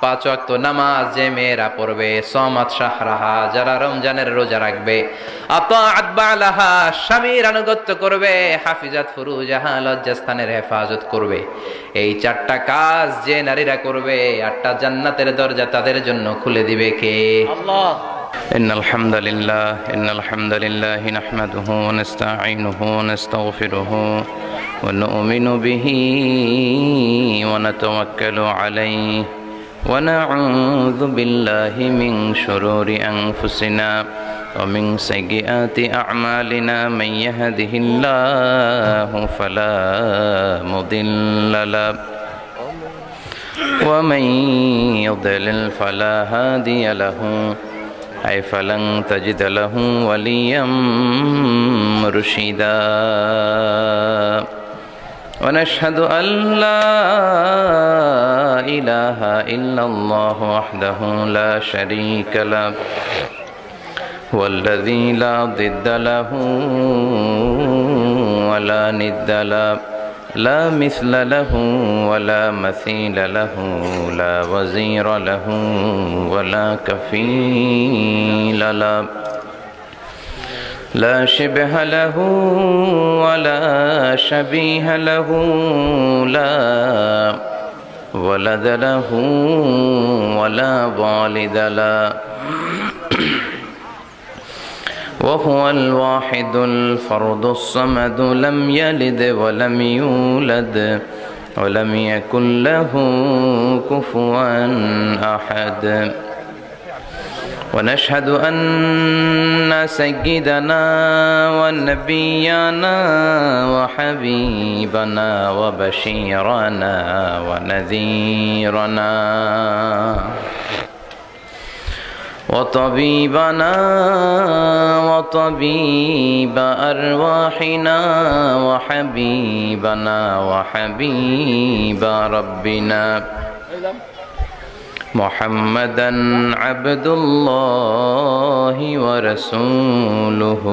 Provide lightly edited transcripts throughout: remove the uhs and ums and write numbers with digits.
পাঁচ ওয়াক্ত নামাজ যে মেয়েরা পড়বে, সমাত শাহরাহা যারা রমজানের রোজা রাখবে, আতাআত বালাহা স্বামীর আনুগত্য করবে, হাফিজাত ফুরুজাহা লজ্জাস্থানের হেফাজত করবে, এই চারটা কাজ যে নারীরা করবে, আটটা জান্নাতের দরজা তাদের জন্য খুলে দিবে কে? আল্লাহ। ইন্নাল হামদালিল্লাহ নাহমাদুহু ওয়া নাস্তাঈনুহু ওয়া নাস্তাগফিরুহু ওয়া নু'মিনু বিহি ওয়া নাতাওয়াক্কালু আলাইহি ونعوذ بالله من شرور أنفسنا ومن سيئات أعمالنا من يهده الله فلا مضل له ومن يضلل فلا هادي له أي فلن تجد له وليا مرشدا ونشهد أن لا إله إلا الله وحده لا شريك له والذي لا ضد له ولا ند له لا مثل له ولا مثيل له لا وزير له ولا كفيل له لا شبه له ولا شبيه له لا ولد له ولا والد له وهو الواحد الفرد الصمد لم يلد ولم يولد ولم يكن له كفوا أحد ونشهد أن سيدنا ونبينا وحبيبنا وبشيرنا ونذيرنا وطبيبنا وطبيب أرواحنا وحبيبنا وحبيب ربنا محمدا عبد الله ورسوله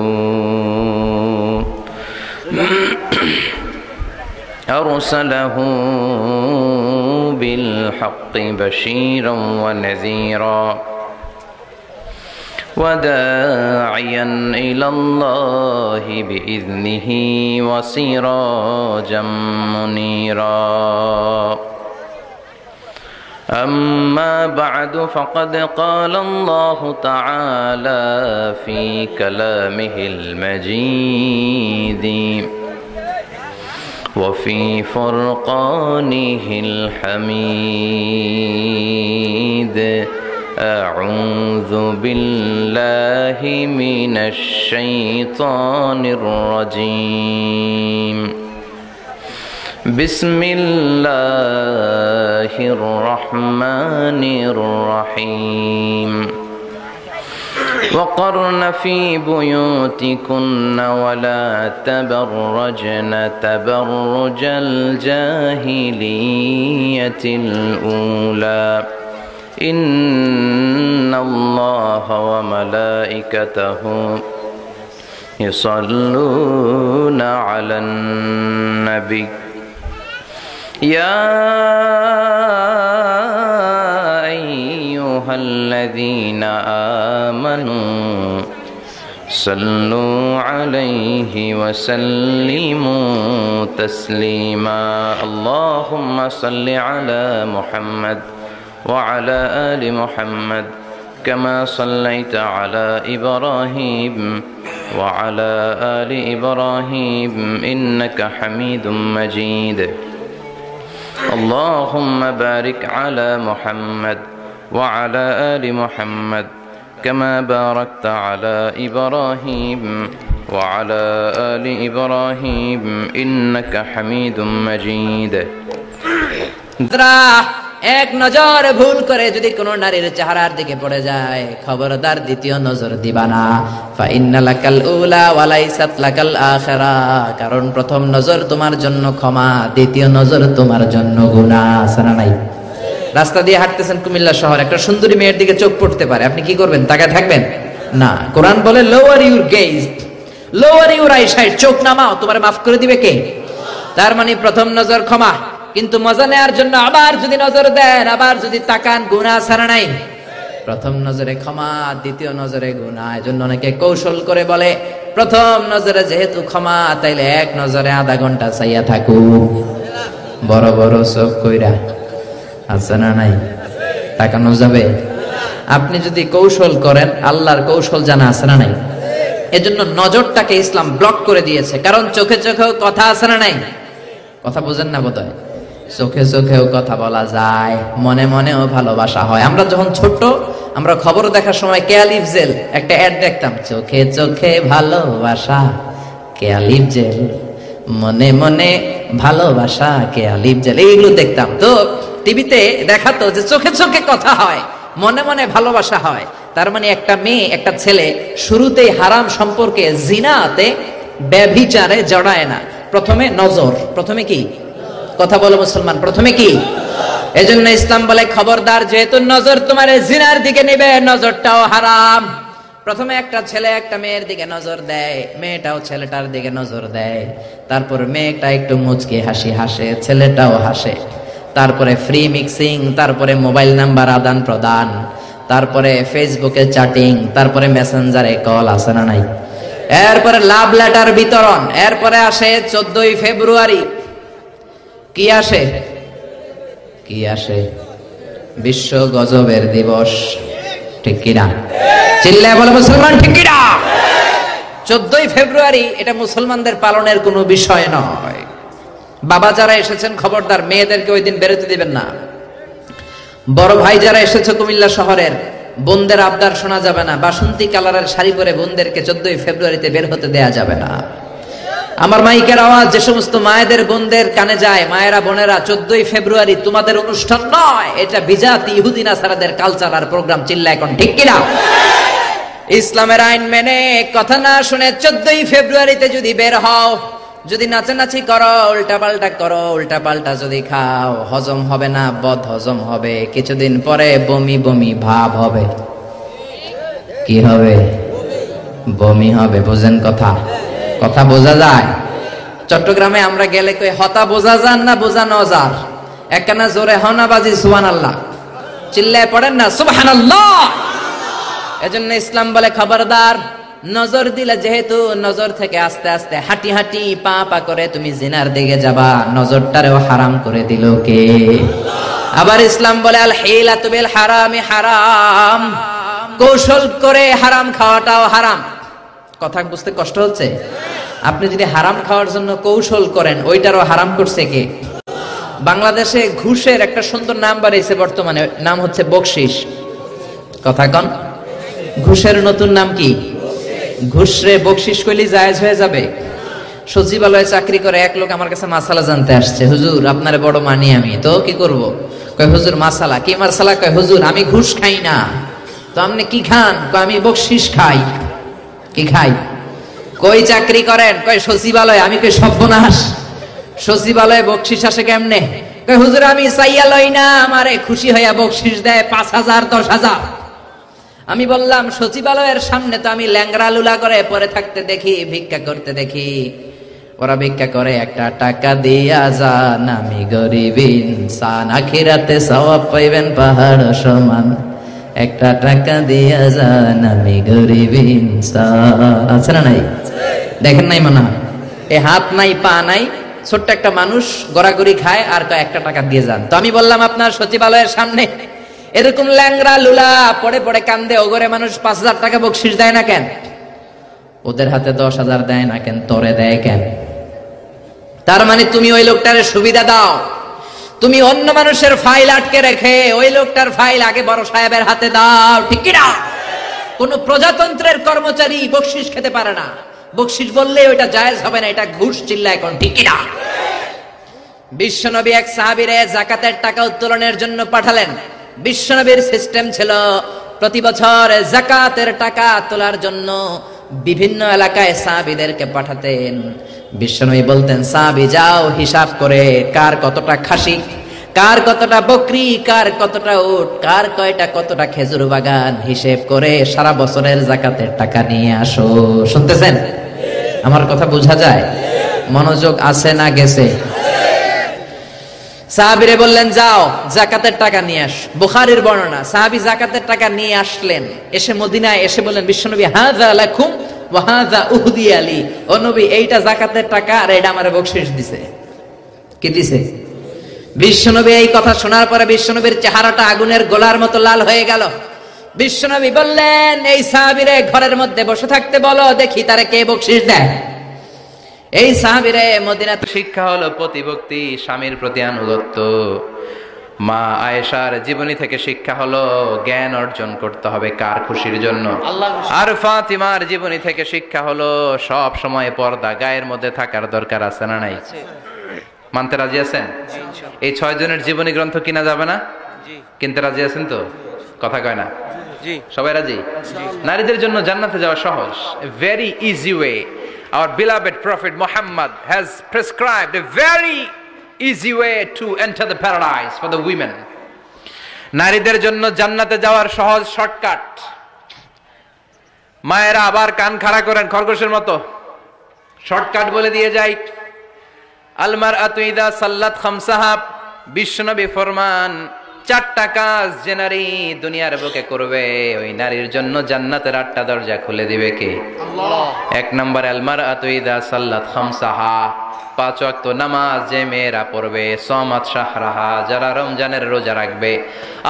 أرسله بالحق بشيرا ونذيرا وداعيا إلى الله بإذنه وسراجا منيرا أما بعد فقد قال الله تعالى في كلامه المجيد وفي فرقانه الحميد أعوذ بالله من الشيطان الرجيم بسم الله الرحمن الرحيم وقرن في بيوتكن ولا تبرجن تبرج الجاهلية الأولى إن الله وملائكته يصلون على النبي يا أيها الذين آمنوا صلوا عليه وسلموا تسليما اللهم صل على محمد وعلى آل محمد كما صليت على إبراهيم وعلى آل إبراهيم إنك حميد مجيد اللهم بارك على محمد وعلى آل محمد كما باركت على إبراهيم وعلى آل إبراهيم إنك حميد مجيد এক নজর ভুল করে যদি কোনো নারীর চেহারার দিকে পড়ে যায়, খবরদার দ্বিতীয় নজর দিবা না। ফা ইন্নালাকাল উলা ওয়া লাইসাত লাকাল আখিরা, কারণ প্রথম নজর তোমার জন্য ক্ষমা, দ্বিতীয় নজর তোমার জন্য গুনাহ। শোনা নাই? রাস্তা দিয়ে হাঁটতেছেন কুমিল্লা শহর, একটা সুন্দরী মেয়ের দিকে চোখ পড়তে পারে, আপনি কি করবেন? তাকায় থাকবেন না। কোরআন বলে lower your gauge, lower your eyesight, চোখ নামাও, তোমারে মাফ করে দিবে কে? তার মানে প্রথম নজর ক্ষমা, কিন্তু মজা নেওয়ার জন্য আবার যদি নজর দেন, আবার যদি তাকান, গুনাহ ছাড়া নাই। প্রথম নজরে ক্ষমা, দ্বিতীয় নজরে গুনাহ। এজন্য অনেকে কৌশল করে বলে প্রথম নজরে যেহেতু ক্ষমা, তাইলে এক নজরে আধা ঘন্টা চাইয়া থাকু। বড় বড় চোখ কইরা আছে না নাই? তাকানো যাবে? আপনি যদি কৌশল করেন, আল্লাহর কৌশল জানা আছে না নাই? এজন্য নজরটাকে ইসলাম ব্লক করে দিয়েছে, কারণ চোখে চোখেও কথা আছে না নাই? কথা বুঝেন না বোধহয়। চোখে চোখেও কথা বলা যায়, মনে মনেও ভালোবাসা হয়। আমরা যখন ছোট্ট, আমরা খবর দেখার সময় কেয়ালিফ জেল একটা অ্যাড দেখতাম, চোখে চোখে ভালোবাসা কেয়ালিফ জেল, মনে মনে ভালোবাসা কেয়ালিফ জেল, এইগুলো দেখতাম। তো টিভিতে দেখাতো যে চোখে চোখে কথা হয়, মনে মনে ভালোবাসা হয়। তার মানে একটা মেয়ে একটা ছেলে শুরুতেই হারাম সম্পর্কে, জিনাতে, ব্যভিচারে জড়ায় না। প্রথমে নজর, প্রথমে কি কথা বলো মুসলমান, প্রথমে কি? এজন্য ইসলাম বলে খবরদার, যেহেতু নজর তোমার জিনার দিকে নিবে, নজরটাও হারাম। প্রথমে একটা ছেলে একটা মেয়ের দিকে নজর দেয়, মেয়েটাও ছেলেটার দিকে নজর দেয়। তারপর মেয়েটা একটু মুচকি হাসি হাসে, ছেলেটাও হাসে। তারপরে ফ্রি মিক্সিং, তারপরে মোবাইল নাম্বার আদান প্রদান, তারপরে ফেসবুকে চ্যাটিং, তারপরে মেসেঞ্জারে কল, আছে না নাই? এরপরে লাভ লেটার বিতরণ। এরপরে আসে 14ই ফেব্রুয়ারি। কি আসে? কি আসে? বিশ্ব গজবের দিবস। ঠিক কিনা? চিল্লায় বলে মুসলমান, ঠিক কিনা? 14ই ফেব্রুয়ারি এটা মুসলমানদের পালনের কোনো বিষয় নয়। বাবা যারা এসেছেন খবরদার, মেয়েদেরকে ওই দিন বেরোতে দিবেন না। বড় ভাই যারা এসেছে কুমিল্লা শহরের, বোনদের আবদার শোনা যাবে না। বাসন্তী কালারের শাড়ি পরে বোনদেরকে 14ই ফেব্রুয়ারিতে বের হতে দেয়া যাবে না। আমার মাইকের আওয়াজ যে সমস্ত মায়েদের বোনদের কানে যায়, মায়েরা বোনেরা, 14ই ফেব্রুয়ারি তোমাদের অনুষ্ঠান নয়, এটা বিজাতি ইহুদি নাসারাদের কালচার আর প্রোগ্রাম। চিল্লা এখন ঠিক কিনা? ইসলামের আইন মেনে কথা না শুনে 14ই ফেব্রুয়ারিতে যদি বের হও, যদি নাচানাচি করো, উল্টাপাল্টা করো, উল্টাপাল্টা যদি খাও, হজম হবে না, বদ হজম হবে। কিছুদিন পরে বমি বমি ভাব হবে। কি হবে? বমি হবে। বোঝেন কথা? কথা বোঝা যায়? চট্টগ্রামে আমরা গেলে কই হতা বোঝা যান না বোঝানো যার, একখানা জোরে হনাবাজি সুবহানাল্লাহ চিল্লায় পড়েন না সুবহানাল্লাহ। এজন্য ইসলাম বলে খবরদার, নজর দিলে যেহেতু নজর থেকে আস্তে আস্তে হাঁটি হাঁটি পা পা করে তুমি জিনার দিকে যাবা, নজরটারেও হারাম করে দিল কে? আবার ইসলাম বলে আল হিলাতু বিল হারামি হারাম, কৌশল করে হারাম খাওয়াটাও হারাম। কথা বুঝতে কষ্ট হচ্ছে? আপনি যদি হারাম খাওয়ার জন্য কৌশল করেন, ওইটারও হারাম করছে কে? বাংলাদেশে ঘুষের একটা সুন্দর নাম বাড়াইছে বর্তমানে, নাম হচ্ছে বকশিস। কথা কন, ঘুষের নতুন নাম কি? ঘুষরে বকশিস কইলি জায়েজ হয়ে যাবে? সচিবালয়ে চাকরি করে এক লোক আমার কাছে মাসালা জানতে আসছে, হুজুর আপনারে বড় মানি আমি, তো কি করব? কয় হুজুর মাসালা। কি মাসালা? কয় হুজুর আমি ঘুষ খাই না। তো আপনি কি খান? কয় আমি বকশিস খাই। কি খাই? কই চাকরি করেন? কয় সচিবালয়। আমি কই সর্বনাশ, সচিবালয়ে বকশিস আসে কেমনে? কয় হুজুর আমি চাইয়া লই না, আমারে খুশি হইয়া বকশিস দেয় 5,000 10,000। আমি বললাম সচিবালয়ের সামনে তো আমি ল্যাংরা লুলা করে পরে থাকতে দেখি, ভিক্ষা করতে দেখি। ওরা ভিক্ষা করে, একটা টাকা দিয়া যান, আমি গরিব ইনসান, আখিরাতে সওয়াব পাইবেন পাহাড় সমান। একটা টাকা দিয়া যান, আমি গরিব ইনসান। আছে না নাই? দেখেন নাই মনে হয়? এ হাত নাই পা নাই, ছোট্ট একটা মানুষ গড়াগড়ি খায়, আর একটা টাকা দিয়ে যান। তো আমি বললাম আপনার সচিবালয়ের সামনে এরকম ল্যাংরা লুলা পড়ে পড়ে কান্দে, ওগরে মানুষ 5,000 টাকা বকশিস দেয় না কেন? ওদের হাতে 10,000 দেয় না কেন? তোরে দেয় কেন? তার মানে তুমি ওই লোকটারে সুবিধা দাও, তুমি অন্য মানুষের ফাইল আটকে রেখে ওই লোকটার ফাইল আগে বড় সাহেবের হাতে দাও। ঠিক কিনা? কোন প্রজাতন্ত্রের কর্মচারী বকশিস খেতে পারে না। বকশিস বললে ওইটা জায়েজ হবে না, এটা ঘুষ। চিল্লা এখন ঠিক কিনা? বিশ্বনবী এক সাহাবীরে যাকাতের টাকা উত্তোলনের জন্য পাঠালেন। বিশ্বনবীর সিস্টেম ছিল প্রতি বছর যাকাতের টাকা তোলার জন্য বিভিন্ন এলাকায় সাহাবীদেরকে পাঠাতেন। বিশ্বনবী বলতেন, সাহাবী যাও হিসাব করে কার কতটা খাসি, কার কতটা বকরি, কার কতটা উট, কার কয়টা কতটা খেজুর বাগান, হিসেব করে সারা বছরের যাকাতের টাকা নিয়ে আসো। শুনতেছেন? আমার কথা বোঝা যায়? মনোযোগ আছে না গেছে? সাহাবীরে বললেন যাও যাকাতের টাকা নিয়ে আস। বুখারীর বর্ণনা, সাহাবী যাকাতের টাকা নিয়ে আসলেন, এসে মদিনায় এসে বললেন বিশ্বনবী হাযা লাকুম ওয়া হাযা উহদিয়া লি, ও নবী এইটা যাকাতের টাকা আর এটা আমারে বকশিশ দিছে। কি দিছে? বিশ্বনবী এই কথা শোনার পরে বিশ্বনবীর চেহারাটা আগুনের গোলার মতো লাল হয়ে গেল। বিশ্বনবী বললেন এই সাহাবীরে ঘরের মধ্যে বসে থাকতে বলো, দেখি তারে কে বকশিশ দেয়। এই সাহাবীরে মদিনা শিক্ষা হলো প্রতিভক্তি, স্বামীর প্রতি আনুগত্য। মা আয়েশার জীবনী থেকে শিক্ষা হলো জ্ঞান অর্জন করতে হবে কার খুশির জন্য? আর ফাতিমার জীবনী থেকে শিক্ষা হলো সব সময় পর্দা গায়ের মধ্যে থাকার দরকার আছে না নাই? মানতে রাজি আছেন? এই 6 জনের জীবনী গ্রন্থ কিনা যাবে না? কিনতে রাজি আছেন তো? কথা কয় না? সবাই রাজি? নারীদের জন্য জান্নাতে যাওয়া সহজ, very easy way. Our beloved Prophet Muhammad has prescribed a very easy way to enter the paradise for the women. নারীদের জন্য জান্নাতে যাওয়ার সহজ শর্টকাট। মায়েরা আবার কান খাড়া করেন খরগোশের মতো, শর্টকাট বলে দিয়ে যাই। আল মারআতু ইযা সাল্লাত খামসাহা, বিশ্বনবী ফরমান 4টা কাজ যে নারী দুনিয়ার বুকে করবে ওই নারীর জন্য জান্নাতের 8টা দরজা খুলে দিবে কে? আল্লাহ। 1 নম্বর আল মারআতু ইযা সাল্লাত খামসাহা, 5 ওয়াক্ত নামাজ যে মেয়েরা পড়বে, সামাত শাহরাহা, যারা রমজানের রোজা রাখবে,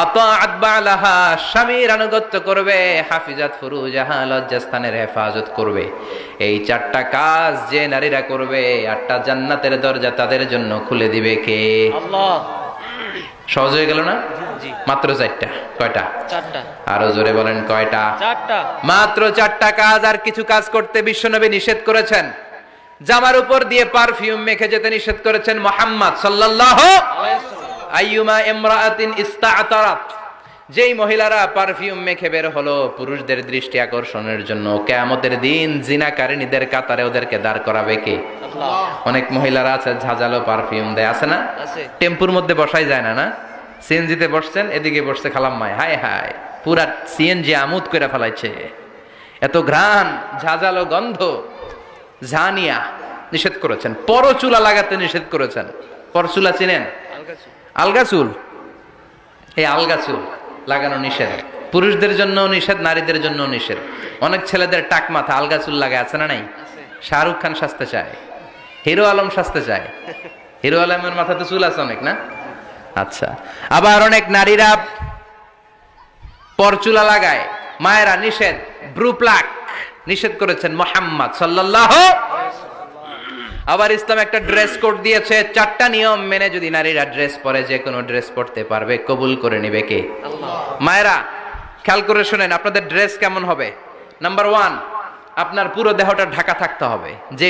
আতাআত বালাহা, স্বামীর আনুগত্য করবে, হাফিজাত ফুরুজাহা, লজ্জাস্থানের হেফাজত করবে। এই 4টা কাজ যে নারীরা করবে 8টা জান্নাতের দরজা তাদের জন্য খুলে দিবে কে? আল্লাহ। সহজ হয়ে গেল না? মাত্র 4টা। কয়টা? 4টা। আরো জোরে বলেন কয়টা? 4টা। মাত্র 4টা কাজ। আর কিছু কাজ করতে বিশ্বনবী নিষেধ করেছেন। জামার উপর দিয়ে পারফিউম মেখে যেতে নিষেধ করেছেন মুহাম্মদ সাল্লাল্লাহু আলাইহি ওয়াসাল্লাম। আইয়ুমা ইমরাআতিন ইস্তাআতারাত, যেই মহিলারা পারফিউম মেখে বের হলো পুরুষদের দৃষ্টি আকর্ষণের জন্য, কিয়ামতের দিন জিনাকারিনীদের কাতারে ওদেরকে দাঁড় করাবে কে? আল্লাহ। অনেক মহিলারা আছে ঝাঁঝালো পারফিউম দেয়, আছে না? টেম্পুর মধ্যে বসাই যায় না, না? সিএনজিতে বসছেন, এদিকে বসছে খালাম্মায়, হায় হায় পুরা সিএনজি আমোদ করে ফেলাইছে, এত ঘ্রাণ, ঝাঁঝালো গন্ধ। জানিয়া নিষেধ করেছেন। পরচুলা লাগাতে নিষেধ করেছেন। পরচুলা চিনেন? আলগা চুল, এই আলগা চুল লাগানো নিষেধ। পুরুষদের জন্য নিষেধ, নারীদের জন্য নিষেধ। অনেক ছেলেদের টাক মাথা আলগা চুল লাগে, আছে না নাই? শাহরুখ খান সাজতে চায়, হিরো আলম সাজতে চায়। হিরো আলমের মাথাতে চুল আছে অনেক, না? আচ্ছা। আবার অনেক নারীরা পরচুলা লাগায়, মায়েরা নিষেধ। ব্রু প্লাক নিষেধ করেছেন মুহাম্মদ সাল্লাল্লাহু আলাইহি ওয়াসাল্লাম। আবার ইসলাম একটা ড্রেস কোড দিয়েছে, 4টা নিয়ম মেনে যদি নারীরা ড্রেস পরে যে কোনো ড্রেস পরতে পারবে, কবুল করে নেবে কে? আল্লাহ। মায়েরা খেয়াল করে শুনেন, আপনাদের ড্রেস কেমন হবে? নাম্বার 1, আপনার পুরো দেহটা ঢাকা থাকতে হবে। যে